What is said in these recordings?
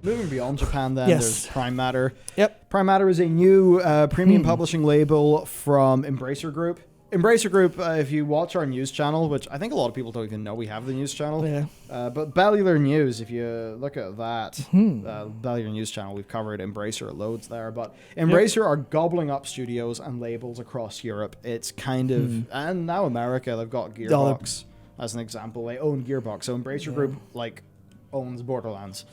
Moving beyond Japan, then there's Prime Matter. Yep. Prime Matter is a new premium publishing label from Embracer Group. Embracer Group, if you watch our news channel, which I think a lot of people don't even know we have the news channel, but Bellular News, if you look at that, Bellular News channel, we've covered Embracer loads there, but Embracer are gobbling up studios and labels across Europe. It's kind of, and now America, they've got Gearbox as an example. They own Gearbox, so Embracer Group owns Borderlands.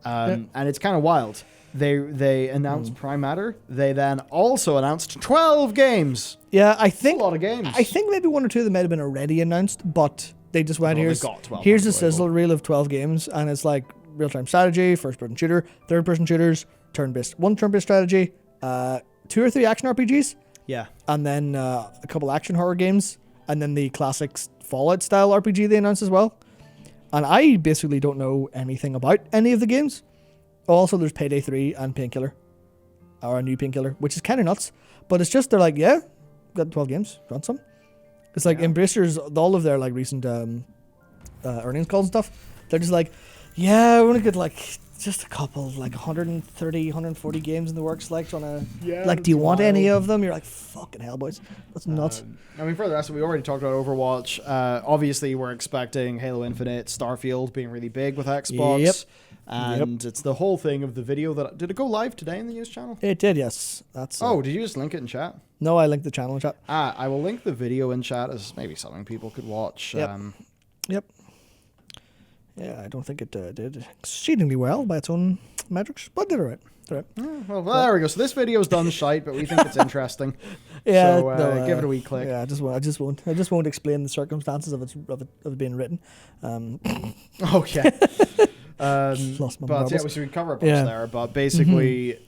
And it's kind of wild. They announced Prime Matter. They then also announced 12 games. Yeah, I think that's a lot of games. I think maybe one or two of them might have been already announced, but they just went, here's a sizzle reel of 12 games, and it's like real-time strategy, first-person shooter, third-person shooters, one turn-based strategy, 2 or 3 action RPGs, and then a couple action horror games, and then the classic Fallout-style RPG they announced as well. And I basically don't know anything about any of the games. Also, there's Payday 3 and Painkiller, or a new Painkiller, which is kind of nuts. But it's just, they're like, got 12 games, want some? It's like Embracer's, all of their like recent earnings calls and stuff, they're just like, we're going to get like just a couple, like 130, 140 games in the works, like trying to, like, do you want any of them? You're like, fucking hell, boys. That's nuts. I mean, for the rest, we already talked about Overwatch. Obviously, we're expecting Halo Infinite, Starfield being really big with Xbox. And it's the whole thing of the video that... Did it go live today in the news channel? It did, yes. That's. Did you just link it in chat? No, I linked the channel in chat. I will link the video in chat as maybe something people could watch. Yep. Yeah, I don't think it did exceedingly well by its own metrics, but did alright. Well, there we go. So this video's done shite, but we think it's interesting. Give it a wee click. Yeah, I just won't explain the circumstances of it being written. Okay. Lost my marbles. We should cover a bunch there. But basically,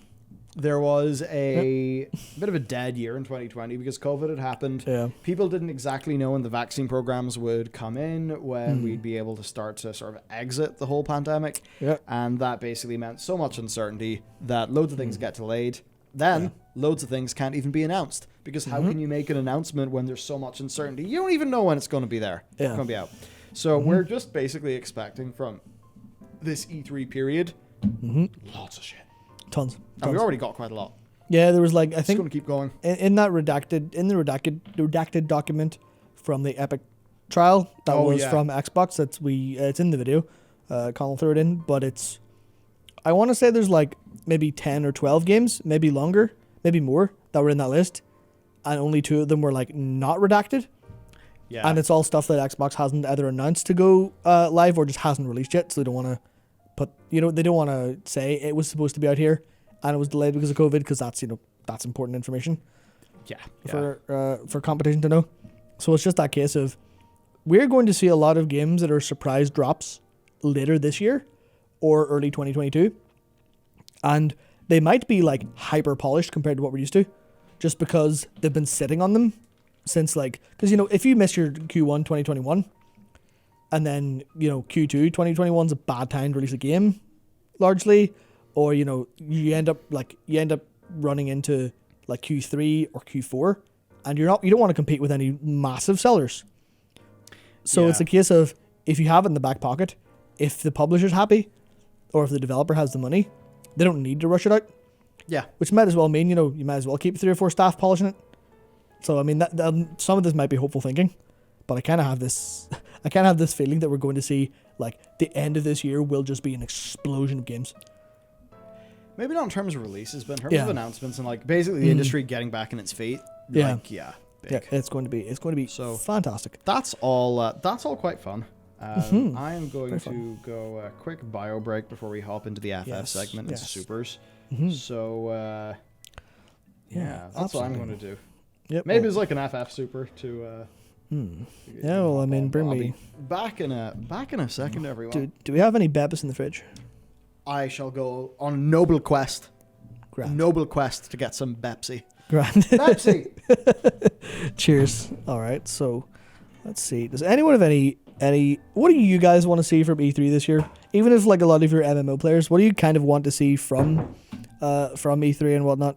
there was a bit of a dead year in 2020 because COVID had happened. Yeah. People didn't exactly know when the vaccine programs would come in, when we'd be able to start to sort of exit the whole pandemic. Yeah. And that basically meant so much uncertainty that loads of things get delayed. Then loads of things can't even be announced, because how can you make an announcement when there's so much uncertainty? You don't even know when it's going to be there. Yeah. It's going to be out. So we're just basically expecting from this E3 period lots of shit. Tons. And we already got quite a lot. Yeah, there was like, I think it's going to keep going. In that redacted document from the Epic trial that was from Xbox. It's in the video. Colin threw it in, but I want to say there's like maybe 10 or 12 games, maybe longer, maybe more, that were in that list, and only 2 of them were like not redacted. Yeah. And it's all stuff that Xbox hasn't either announced to go live or just hasn't released yet, so they don't want to they don't want to say it was supposed to be out here and it was delayed because of COVID, because that's important information. For competition to know. So it's just that case of, we're going to see a lot of games that are surprise drops later this year or early 2022, and they might be like hyper polished compared to what we're used to, just because they've been sitting on them since, like, because if you miss your Q1 2021 and then Q2 2021 is a bad time to release a game, largely, or you end up running into like Q3 or Q4, and you don't want to compete with any massive sellers. So it's a case of, if you have it in the back pocket, if the publisher's happy or if the developer has the money, they don't need to rush it out. Yeah. Which might as well mean, you might as well keep 3 or 4 staff polishing it. So, I mean, some of this might be hopeful thinking, but I kind of have this feeling that we're going to see, like, the end of this year will just be an explosion of games. Maybe not in terms of releases, but in terms of announcements and, like, basically the industry getting back in its feet. Big. Yeah, it's going to be so fantastic. That's all quite fun. I am going to go a quick bio break before we hop into the FF segment and supers. So, that's what I'm going to do. Yep. Maybe it's like an FF super to. Yeah, well, I mean, bring me back in a second, everyone. Do we have any Bepis in the fridge? I shall go on a noble quest. Grand. A noble quest to get some Pepsi. Grand. Pepsi. Cheers. All right, so let's see. Does anyone have any? What do you guys want to see from E3 this year? Even if, like, a lot of your MMO players, what do you kind of want to see from E3 and whatnot?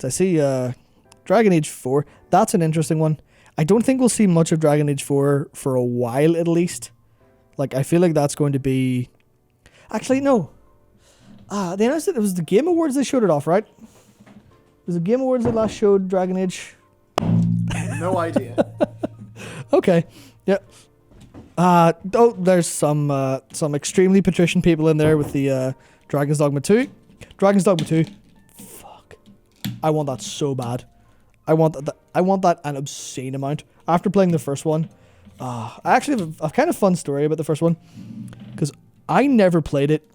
So I see Dragon Age 4. That's an interesting one. I don't think we'll see much of Dragon Age 4 for a while, at least. Like, I feel like that's going to be... Actually, no. They announced it was the Game Awards they showed it off, right? It was the Game Awards they last showed Dragon Age. No idea. Okay. Yeah. There's some extremely patrician people in there with the Dragon's Dogma 2. Dragon's Dogma 2. Fuck. I want that so bad. I want that an obscene amount. After playing the first one, I actually have a kind of fun story about the first one, because I never played it.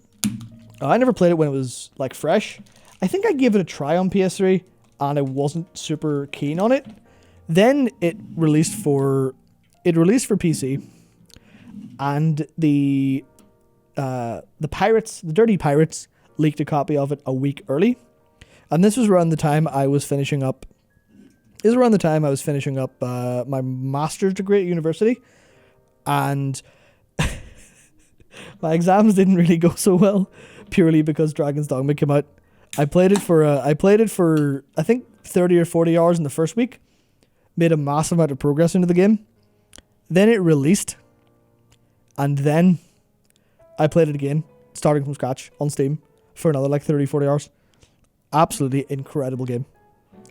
I never played it when it was like fresh. I think I gave it a try on PS3 and I wasn't super keen on it. Then it released for PC, and the pirates, the dirty pirates, leaked a copy of it a week early, and this was around the time I was finishing up. My master's degree at university, and my exams didn't really go so well, purely because Dragon's Dogma came out. I played it for I think 30 or 40 hours in the first week, made a massive amount of progress into the game. Then it released, and then I played it again, starting from scratch on Steam for another like 30, 40 hours. Absolutely incredible game.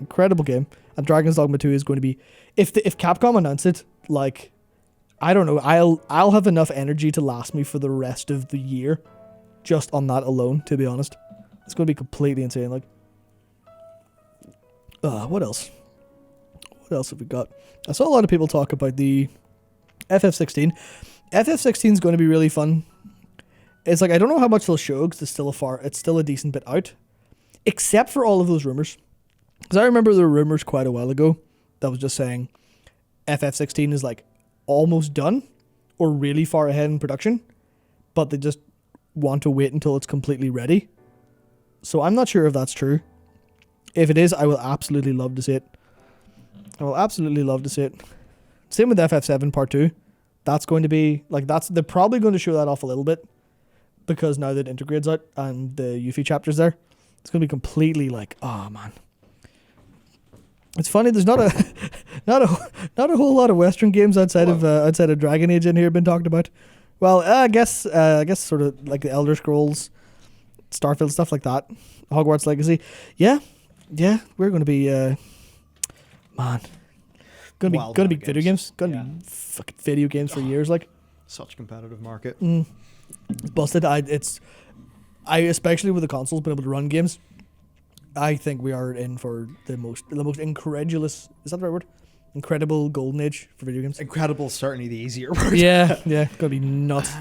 Incredible game. And Dragon's Dogma 2 is going to be, if Capcom announce it, like, I don't know, I'll have enough energy to last me for the rest of the year just on that alone, to be honest. It's going to be completely insane. Like, what else? What else have we got? I saw a lot of people talk about the FF16. FF16 is going to be really fun. It's like, I don't know how much they'll show because it's still a decent bit out, except for all of those rumors. Because I remember there were rumors quite a while ago that was just saying FF16 is like almost done or really far ahead in production, but they just want to wait until it's completely ready. So I'm not sure if that's true. If it is, I will absolutely love to see it. Same with FF7 Part 2. That's going to be, like, they're probably going to show that off a little bit, because now that Intergrade's out and the Yuffie chapter's there, it's going to be completely like, oh man. It's funny, there's not a whole lot of Western games outside of Dragon Age in here been talked about. Well, I guess sort of like the Elder Scrolls, Starfield, stuff like that, Hogwarts Legacy. Yeah, we're going to be going to be video games. Going to be fucking video games for years. Like, such a competitive market. Busted. I especially with the consoles being able to run games, I think we are in for the most incredulous. Is that the right word? Incredible golden age for video games. Incredible, certainly the easier word. Yeah, gonna be nuts.